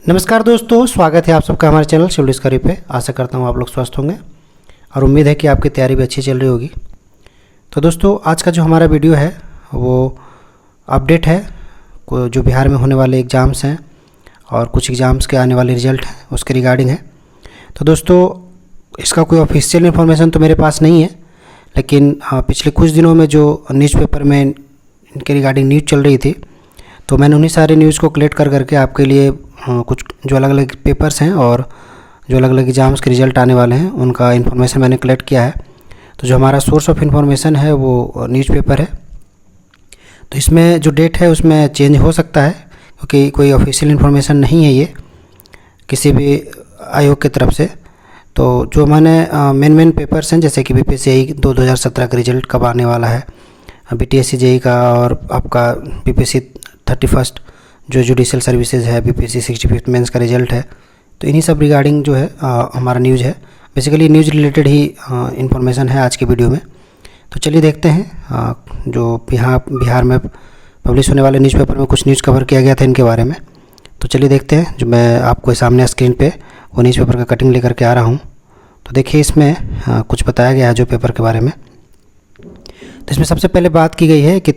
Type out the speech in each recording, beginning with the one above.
नमस्कार दोस्तों, स्वागत है आप सबका हमारे चैनल सिविल डिस्कवरी पे। आशा करता हूँ आप लोग स्वस्थ होंगे और उम्मीद है कि आपकी तैयारी भी अच्छी चल रही होगी। तो दोस्तों, आज का जो हमारा वीडियो है वो अपडेट है जो बिहार में होने वाले एग्ज़ाम्स हैं और कुछ एग्ज़ाम्स के आने वाले रिजल्ट हैं उसके रिगार्डिंग है। तो दोस्तों, इसका कोई ऑफिशियल इन्फॉर्मेशन तो मेरे पास नहीं है, लेकिन पिछले कुछ दिनों में जो न्यूज़पेपर में इनके रिगार्डिंग न्यूज़ चल रही थी, तो मैंने उन्हीं सारे न्यूज़ को कलेक्ट कर करके आपके लिए कुछ जो अलग अलग पेपर्स हैं और जो अलग अलग एग्ज़ाम्स के रिज़ल्ट आने वाले हैं उनका इन्फॉर्मेशन मैंने कलेक्ट किया है। तो जो हमारा सोर्स ऑफ इन्फॉर्मेशन है वो न्यूज़पेपर है। तो इसमें जो डेट है उसमें चेंज हो सकता है, क्योंकि कोई ऑफिशियल इन्फॉर्मेशन नहीं है ये किसी भी आयोग की तरफ से। तो जो मैंने मेन पेपर्स हैं, जैसे कि बीपीएससी 2017 का रिज़ल्ट कब आने वाला है, बीटीएससी जेई का, और आपका बीपीएससी 31 जो जुडिशियल सर्विसेज है, बीपीएससी 65 मेंस का रिजल्ट है। तो इन्हीं सब रिगार्डिंग जो है हमारा न्यूज़ है। बेसिकली न्यूज़ रिलेटेड ही इन्फॉर्मेशन है आज की वीडियो में। तो चलिए देखते हैं जो बिहार में पब्लिश होने वाले न्यूज़पेपर में कुछ न्यूज़ कवर किया गया था इनके बारे में। तो चलिए देखते हैं। जो मैं आपको सामने स्क्रीन पे वो न्यूज़पेपर का कटिंग लेकर के आ रहा हूँ। तो देखिए, इसमें कुछ बताया गया है जो पेपर के बारे में। तो इसमें सबसे पहले बात की गई है कि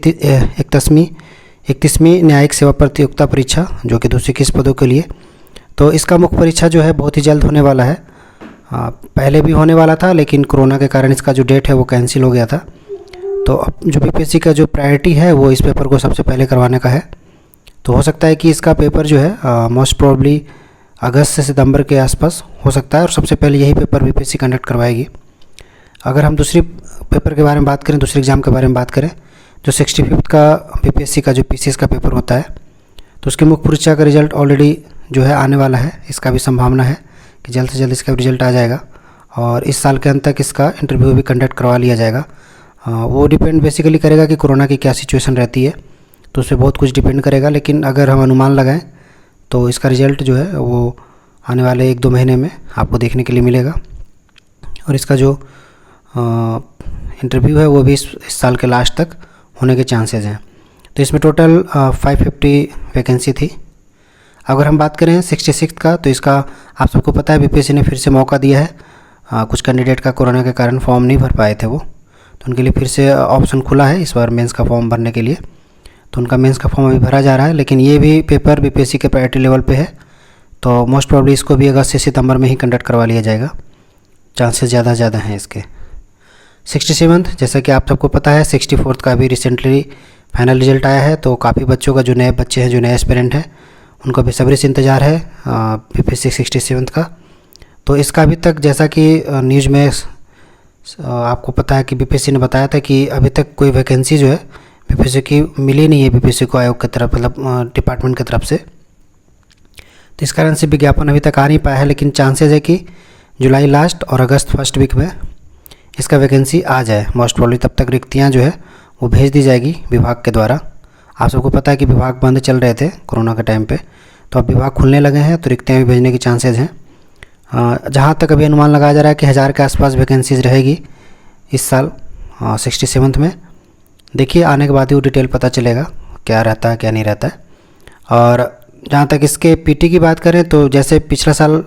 31वीं न्यायिक सेवा प्रतियोगिता परीक्षा, जो कि 221 पदों के लिए। तो इसका मुख्य परीक्षा जो है बहुत ही जल्द होने वाला है। पहले भी होने वाला था, लेकिन कोरोना के कारण इसका जो डेट है वो कैंसिल हो गया था। तो अब जो बीपीएससी का जो प्रायोरिटी है वो इस पेपर को सबसे पहले करवाने का है। तो हो सकता है कि इसका पेपर जो है मोस्ट प्रोबेबली अगस्त से सितंबर के आसपास हो सकता है, और सबसे पहले यही पेपर बीपीएससी कंडक्ट करवाएगी। अगर हम दूसरी पेपर के बारे में बात करें, दूसरे एग्ज़ाम के बारे में बात करें, जो 65 का बीपीएससी का जो पीसीएस का पेपर होता है, तो उसके मुख्य परीक्षा का रिजल्ट ऑलरेडी जो है आने वाला है। इसका भी संभावना है कि जल्द से जल्द इसका रिजल्ट आ जाएगा और इस साल के अंत तक इसका इंटरव्यू भी कंडक्ट करवा लिया जाएगा। वो डिपेंड बेसिकली करेगा कि कोरोना की क्या सिचुएशन रहती है, तो उस पर बहुत कुछ डिपेंड करेगा। लेकिन अगर हम अनुमान लगाएं तो इसका रिजल्ट जो है वो आने वाले 1-2 महीने में आपको देखने के लिए मिलेगा, और इसका जो इंटरव्यू है वो भी इस साल के लास्ट तक होने के चांसेस हैं। तो इसमें टोटल 550 वैकेंसी थी। अगर हम बात करें 66 का, तो इसका आप सबको पता है बीपीएससी ने फिर से मौका दिया है। कुछ कैंडिडेट का कोरोना के कारण फॉर्म नहीं भर पाए थे वो, तो उनके लिए फिर से ऑप्शन खुला है इस बार मेंस का फॉर्म भरने के लिए। तो उनका मेंस का फॉर्म अभी भरा जा रहा है, लेकिन ये भी पेपर बीपीएससी के प्रायोरिटी लेवल पे है। तो मोस्ट प्रोबेबली इसको भी अगस्त से सितंबर में ही कंडक्ट करवा लिया जाएगा। चांसेस ज़्यादा हैं इसके। 67, जैसा कि आप सबको पता है, 64 का भी रिसेंटली फाइनल रिजल्ट आया है। तो काफ़ी बच्चों का, जो नए बच्चे हैं, जो नए एस्पिरेंट हैं, उनको बेसब्री से इंतज़ार है बीपीएससी 67 का। तो इसका अभी तक, जैसा कि न्यूज़ में आपको पता है कि बीपीएससी ने बताया था कि अभी तक कोई वैकेंसी जो है बीपीएससी की मिली नहीं है बीपीएससी को आयोग की तरफ, मतलब डिपार्टमेंट की तरफ से। तो इस कारण से विज्ञापन अभी तक आ नहीं पाया है, लेकिन चांसेस है कि जुलाई लास्ट और अगस्त फर्स्ट वीक में इसका वैकेंसी आ जाए मोस्ट प्रोबेबली। तब तक रिक्तियाँ जो है वो भेज दी जाएगी विभाग के द्वारा। आप सबको पता है कि विभाग बंद चल रहे थे कोरोना के टाइम पे, तो अब विभाग खुलने लगे हैं, तो रिक्तियाँ भी भेजने की चांसेस हैं। जहाँ तक अभी अनुमान लगाया जा रहा है कि 1000 के आसपास वैकेंसीज रहेगी इस साल 67 में। देखिए, आने के बाद ही वो डिटेल पता चलेगा क्या रहता है क्या नहीं रहता है। और जहाँ तक इसके पीटी की बात करें, तो जैसे पिछला साल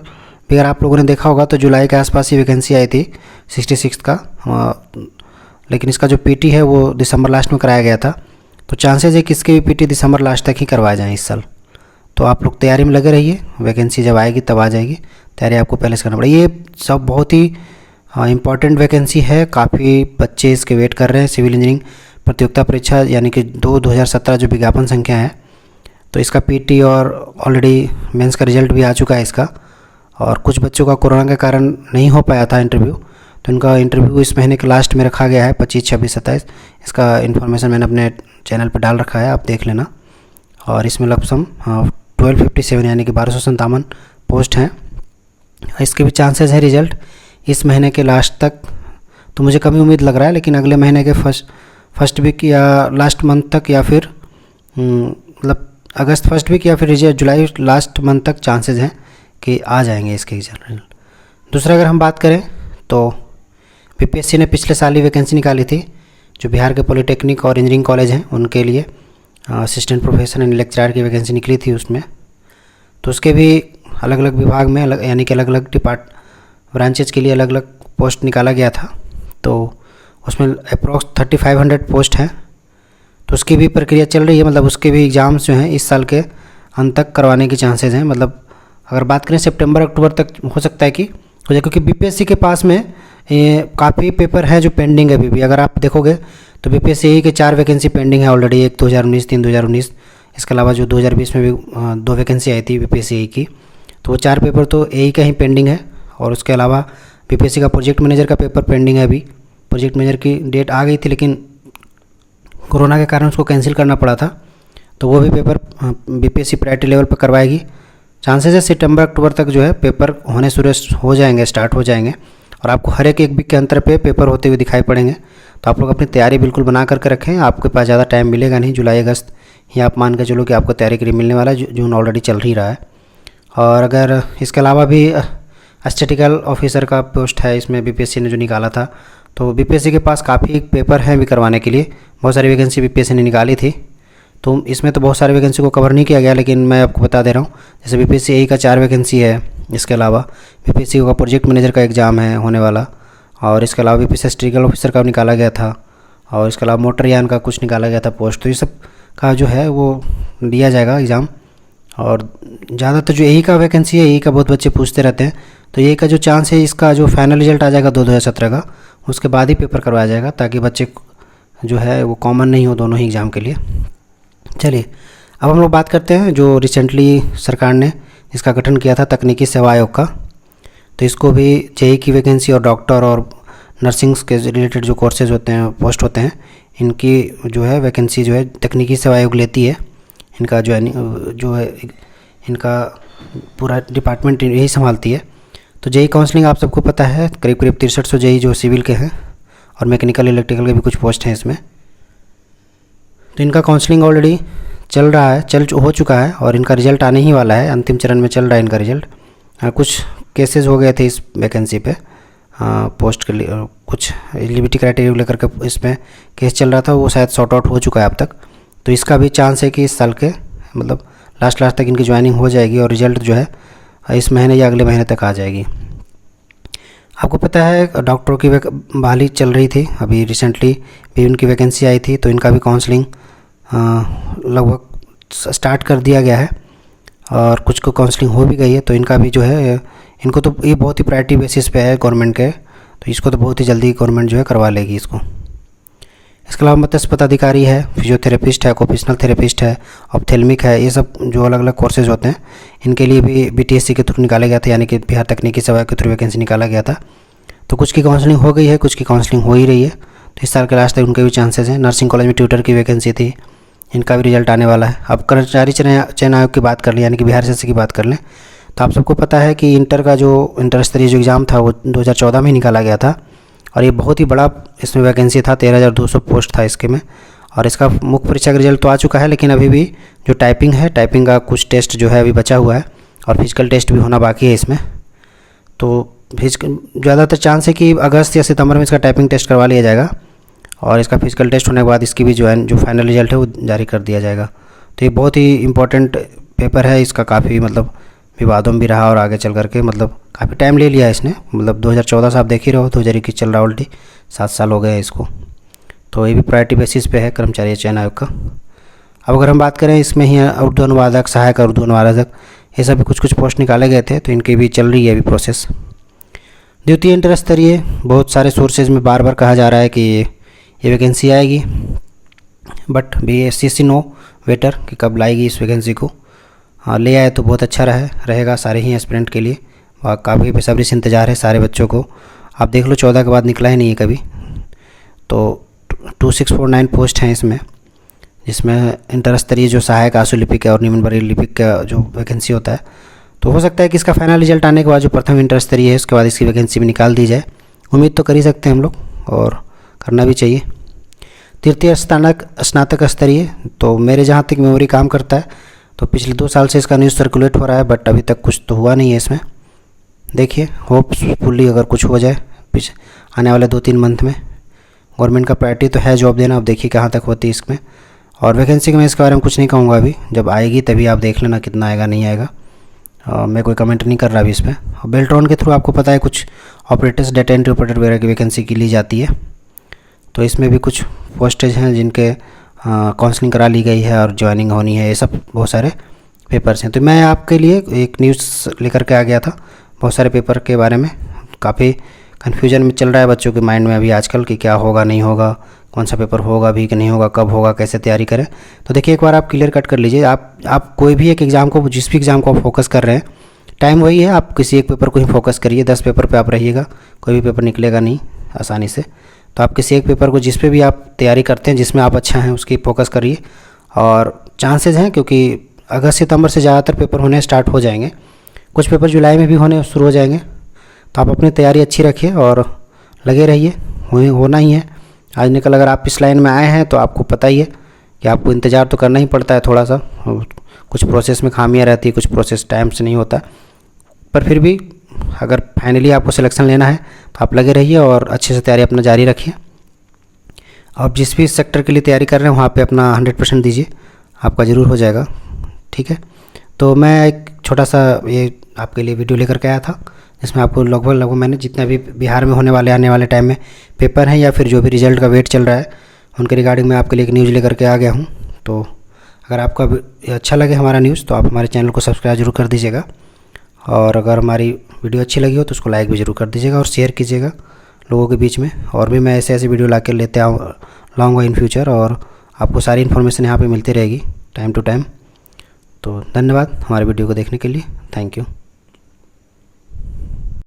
भी अगर आप लोगों ने देखा होगा तो जुलाई के आसपास ही वैकेंसी आई थी 66 का, लेकिन इसका जो पीटी है वो दिसंबर लास्ट में कराया गया था। तो चांसेस है कि इसके भी पीटी दिसंबर लास्ट तक ही करवाए जाएँ इस साल। तो आप लोग तैयारी में लगे रहिए, वैकेंसी जब आएगी तब आ जाएगी। तैयारी आपको पहले से करना पड़ेगी। ये सब बहुत ही इम्पॉर्टेंट वैकेंसी है, काफ़ी बच्चे इसके वेट कर रहे हैं। सिविल इंजीनियरिंग प्रतियोगिता परीक्षा यानी कि 2017 जो विज्ञापन संख्या है, तो इसका पीटी और ऑलरेडी मेंस का रिजल्ट भी आ चुका है इसका। और कुछ बच्चों का कोरोना के कारण नहीं हो पाया था इंटरव्यू, तो इनका इंटरव्यू इस महीने के लास्ट में रखा गया है, 25, 26, 27। इसका इन्फॉर्मेशन मैंने अपने चैनल पर डाल रखा है, आप देख लेना। और इसमें लमसम 1257 यानी कि 1257 पोस्ट हैं। इसके भी चांसेस हैं रिजल्ट इस महीने के लास्ट तक, तो मुझे कम ही उम्मीद लग रहा है, लेकिन अगले महीने के फर्स्ट वीक या लास्ट मंथ तक, या फिर मतलब अगस्त फर्स्ट वीक या फिर जुलाई लास्ट मंथ तक चांसेस हैं कि आ जाएंगे इसके रिजल्ट। दूसरा, अगर हम बात करें तो बीपीएससी ने पिछले साल ही वैकेंसी निकाली थी, जो बिहार के पॉलिटेक्निक और इंजीनियरिंग कॉलेज हैं उनके लिए असिस्टेंट प्रोफेसर एंड लेक्चरर की वैकेंसी निकली थी उसमें। तो उसके भी अलग अलग विभाग में यानी कि अलग अलग ब्रांचेज के लिए अलग अलग पोस्ट निकाला गया था। तो उसमें अप्रॉक्स 3500 पोस्ट हैं। तो उसकी भी प्रक्रिया चल रही है, मतलब उसके भी एग्ज़ाम्स जो हैं इस साल के अंत तक करवाने की चांसेस हैं। मतलब अगर बात करें सितंबर अक्टूबर तक हो सकता है कि हो जाए, क्योंकि बीपीएससी के पास में काफ़ी पेपर है जो पेंडिंग है अभी भी। अगर आप देखोगे तो बीपीएससी के 4 वैकेंसी पेंडिंग है ऑलरेडी, एक 2019, 3 2019, इसके अलावा जो 2020 में भी 2 वैकेंसी आई थी बीपीएससी की। तो वो 4 पेपर तो ए का ही पेंडिंग है। और उसके अलावा बीपीएससी का प्रोजेक्ट मैनेजर का पेपर पेंडिंग है अभी। प्रोजेक्ट मैनेजर की डेट आ गई थी, लेकिन कोरोना के कारण उसको कैंसिल करना पड़ा था। तो वो भी पेपर बीपीएससी प्रायोरिटी लेवल पर करवाएगी। चांसेस है सितंबर अक्टूबर तक जो है पेपर होने शुरू हो जाएंगे, स्टार्ट हो जाएंगे, और आपको हर एक वीक के अंतर पे पेपर होते हुए दिखाई पड़ेंगे। तो आप लोग अपनी तैयारी बिल्कुल बना करके रखें। आपके पास ज़्यादा टाइम मिलेगा नहीं, जुलाई अगस्त ही आप मान के चलो कि आपको तैयारी के लिए मिलने वाला है। जून ऑलरेडी चल ही रहा है। और अगर इसके अलावा भी स्टैटिकल ऑफिसर का पोस्ट है इसमें बीपीएससी ने जो निकाला था, तो बीपीएससी के पास काफ़ी पेपर हैं भी करवाने के लिए। बहुत सारी वैकेंसी बीपीएससी ने निकाली थी, तो इसमें तो बहुत सारी वैकेंसी को कवर नहीं किया गया, लेकिन मैं आपको बता दे रहा हूँ। जैसे बीपीएससी ए का 4 वैकेंसी है, इसके अलावा बीपीएससी का प्रोजेक्ट मैनेजर का एग्ज़ाम है होने वाला, और इसके अलावा बीपीएससी स्टैटिकल ऑफिसर का निकाला गया था, और इसके अलावा मोटरयान का कुछ निकाला गया था पोस्ट। तो ये सब का जो है वो दिया जाएगा एग्ज़ाम। और ज़्यादातर जो यही का वैकेंसी है, यही का बहुत बच्चे पूछते रहते हैं। तो यही का जो चांस है, इसका जो फाइनल रिजल्ट आ जाएगा 2017 का, उसके बाद ही पेपर करवाया जाएगा, ताकि बच्चे जो है वो कॉमन नहीं हो दोनों ही एग्ज़ाम के लिए। चलिए अब हम लोग बात करते हैं जो रिसेंटली सरकार ने इसका गठन किया था, तकनीकी सेवा आयोग का। तो इसको भी जेई की वैकेंसी और डॉक्टर और नर्सिंग्स के रिलेटेड जो कोर्सेज होते हैं, पोस्ट होते हैं, इनकी जो है वैकेंसी जो है तकनीकी सेवा आयोग लेती है। इनका जो है इनका पूरा डिपार्टमेंट यही संभालती है। तो जेई काउंसलिंग आप सबको पता है, करीब करीब 6300 जेई जो सिविल के हैं, और मैकेनिकल इलेक्ट्रिकल के भी कुछ पोस्ट हैं इसमें। तो इनका काउंसलिंग ऑलरेडी चल रहा है, हो चुका है, और इनका रिजल्ट आने ही वाला है। अंतिम चरण में चल रहा है इनका रिजल्ट। कुछ केसेस हो गए थे इस वैकेंसी पे, पोस्ट के लिए कुछ एलिजिबिलिटी क्राइटेरिया को लेकर के इसमें केस चल रहा था, वो शायद सॉर्ट आउट हो चुका है अब तक। तो इसका भी चांस है कि इस साल के मतलब लास्ट तक इनकी ज्वाइनिंग हो जाएगी, और रिजल्ट जो है इस महीने या अगले महीने तक आ जाएगी। आपको पता है डॉक्टरों की बहाली चल रही थी, अभी रिसेंटली भी उनकी वैकेंसी आई थी। तो इनका भी काउंसलिंग लगभग स्टार्ट कर दिया गया है, और कुछ को काउंसलिंग हो भी गई है। तो इनका भी जो है, इनको तो ये बहुत ही प्रायोरिटी बेसिस पे है गवर्नमेंट के, तो इसको तो बहुत ही जल्दी गवर्नमेंट जो है करवा लेगी इसको। इसके अलावा मत्स्य पदाधिकारी है, फिजियोथेरेपिस्ट है, ऑक्यूपेशनल थेरेपिस्ट है, ऑप्थेल्मिक है, ये सब जो अलग अलग कोर्सेज होते हैं, इनके लिए भी बीटीएससी के थ्रू निकाले गया था, यानी कि बिहार तकनीकी सेवा के थ्रू वैकेंसी निकाला गया था। तो कुछ की काउंसलिंग हो गई है, कुछ की काउंसलिंग हो ही रही है। तो इस साल के लास्ट तक उनके भी चांसेस हैं। नर्सिंग कॉलेज में ट्यूटर की वैकेंसी थी, इनका भी रिजल्ट आने वाला है। अब कर्मचारी चयन आयोग की बात कर लें, यानी कि बिहार एसएससी की बात कर लें, तो आप सबको पता है कि इंटर का जो इंटर स्तरीय जो एग्ज़ाम था वो 2014 में ही निकाला गया था, और ये बहुत ही बड़ा इसमें वैकेंसी था, 13,200 पोस्ट था इसके में। और इसका मुख्य परीक्षा का रिजल्ट तो आ चुका है, लेकिन अभी भी जो टाइपिंग है, टाइपिंग का कुछ टेस्ट जो है अभी बचा हुआ है, और फिजिकल टेस्ट भी होना बाकी है इसमें। तो ज़्यादातर चांस है कि अगस्त या सितंबर में इसका टाइपिंग टेस्ट करवा लिया जाएगा, और इसका फिजिकल टेस्ट होने के बाद इसकी भी जो फाइनल रिजल्ट है वो जारी कर दिया जाएगा। तो ये बहुत ही इंपॉर्टेंट पेपर है, इसका काफ़ी मतलब विवादों में भी रहा, और आगे चल करके मतलब काफ़ी टाइम ले लिया इसने। मतलब 2014 से आप देख ही रहो, 2021 चल रहा ऑलरेडी, 7 साल हो गए हैं इसको। तो ये भी प्रायोरिटी बेसिस पे है कर्मचारी चयन आयोग का। अब अगर हम बात करें इसमें ही उर्दू अनुवादक, सहायक उर्दू अनुवादक, ये सब भी कुछ पोस्ट निकाले गए थे, तो इनकी भी चल रही है अभी प्रोसेस। द्वितीय इंटर स्तरीय, बहुत सारे सोर्सेज में बार बार कहा जा रहा है कि ये वैकेंसी आएगी, बट BSCC नो वेटर कि कब लाएगी इस वैकेंसी को। ले आए तो बहुत अच्छा रहेगा सारे ही एस्पिरेंट के लिए, और काफ़ी बेसब्री से इंतज़ार है सारे बच्चों को। आप देख लो 14 के बाद निकला ही नहीं है कभी। तो 2649 पोस्ट हैं इसमें, जिसमें इंटर स्तरीय जो सहायक आशु लिपिक और निम्न वर्गीय लिपिक का जो वैकेंसी होता है, तो हो सकता है कि इसका फाइनल रिजल्ट आने के बाद जो प्रथम इंटर स्तरीय है उसके बाद इसकी वैकेंसी भी निकाल दी जाए। उम्मीद तो कर ही सकते हैं हम लोग, और करना भी चाहिए। तृतीय स्नातक स्तरीय, तो मेरे जहाँ तक मेमोरी काम करता है, तो पिछले 2 साल से इसका न्यूज़ सर्कुलेट हो रहा है, बट अभी तक कुछ तो हुआ नहीं है इसमें। देखिए होपफुली अगर कुछ हो जाए आने वाले 2-3 मंथ में। गवर्नमेंट का प्रायोरिटी तो है जॉब देना, अब देखिए कहाँ तक होती है इसमें। और वैकेंसी का मैं इसके बारे में कुछ नहीं कहूँगा, अभी जब आएगी तभी आप देख लेना कितना आएगा नहीं आएगा। मैं कोई कमेंट नहीं कर रहा अभी इस पर। बेल्ट्रॉन के थ्रू आपको पता है कुछ ऑपरेटर्स, डेटा एंट्री ऑपरेटर वगैरह की वैकेंसी की ली जाती है। तो इसमें भी कुछ पोस्टेज हैं जिनके काउंसलिंग करा ली गई है और ज्वाइनिंग होनी है, ये सब बहुत सारे पेपर्स हैं। तो मैं आपके लिए एक न्यूज़ लेकर के आ गया था बहुत सारे पेपर के बारे में। काफ़ी कन्फ्यूजन में चल रहा है बच्चों के माइंड में अभी आजकल कि क्या होगा नहीं होगा, कौन सा पेपर होगा भी कि नहीं होगा, कब होगा, कैसे तैयारी करें। तो देखिए एक बार आप क्लियर कट कर लीजिए। आप कोई भी एक एग्ज़ाम को, जिस भी एग्ज़ाम को आप फोकस कर रहे हैं, टाइम वही है, आप किसी एक पेपर को ही फोकस करिए। 10 पेपर पे आप रहिएगा, कोई भी पेपर निकलेगा नहीं आसानी से। तो आप किसी एक पेपर को, जिस पे भी आप तैयारी करते हैं, जिसमें आप अच्छा हैं, उसकी फोकस करिए। और चांसेस हैं क्योंकि अगस्त सितंबर से ज़्यादातर पेपर होने स्टार्ट हो जाएंगे, कुछ पेपर जुलाई में भी होने शुरू हो जाएंगे। तो आप अपनी तैयारी अच्छी रखिए और लगे रहिए, होना ही है आज निकल। अगर आप इस लाइन में आए हैं तो आपको पता ही है कि आपको इंतज़ार तो करना ही पड़ता है थोड़ा सा, कुछ प्रोसेस में खामियां रहती है, कुछ प्रोसेस टाइम से नहीं होता। पर फिर भी अगर फाइनली आपको सिलेक्शन लेना है तो आप लगे रहिए और अच्छे से तैयारी अपना जारी रखिए। आप जिस भी सेक्टर के लिए तैयारी कर रहे हैं वहाँ पे अपना 100% दीजिए, आपका ज़रूर हो जाएगा। ठीक है, तो मैं एक छोटा सा ये आपके लिए वीडियो लेकर के आया था जिसमें आपको लगभग मैंने जितने भी बिहार में होने वाले आने वाले टाइम में पेपर हैं या फिर जो भी रिज़ल्ट का वेट चल रहा है उनके रिगार्डिंग मैं आपके लिए एक न्यूज़ लेकर के आ गया हूँ। तो अगर आपका अच्छा लगे हमारा न्यूज़ तो आप हमारे चैनल को सब्सक्राइब जरूर कर दीजिएगा, और अगर हमारी वीडियो अच्छी लगी हो तो उसको लाइक भी ज़रूर कर दीजिएगा और शेयर कीजिएगा लोगों के बीच में। और भी मैं ऐसे वीडियो ला कर लाऊंगा इन फ्यूचर, और आपको सारी इन्फॉर्मेशन यहाँ पे मिलती रहेगी टाइम टू टाइम। तो धन्यवाद हमारे वीडियो को देखने के लिए, थैंक यू।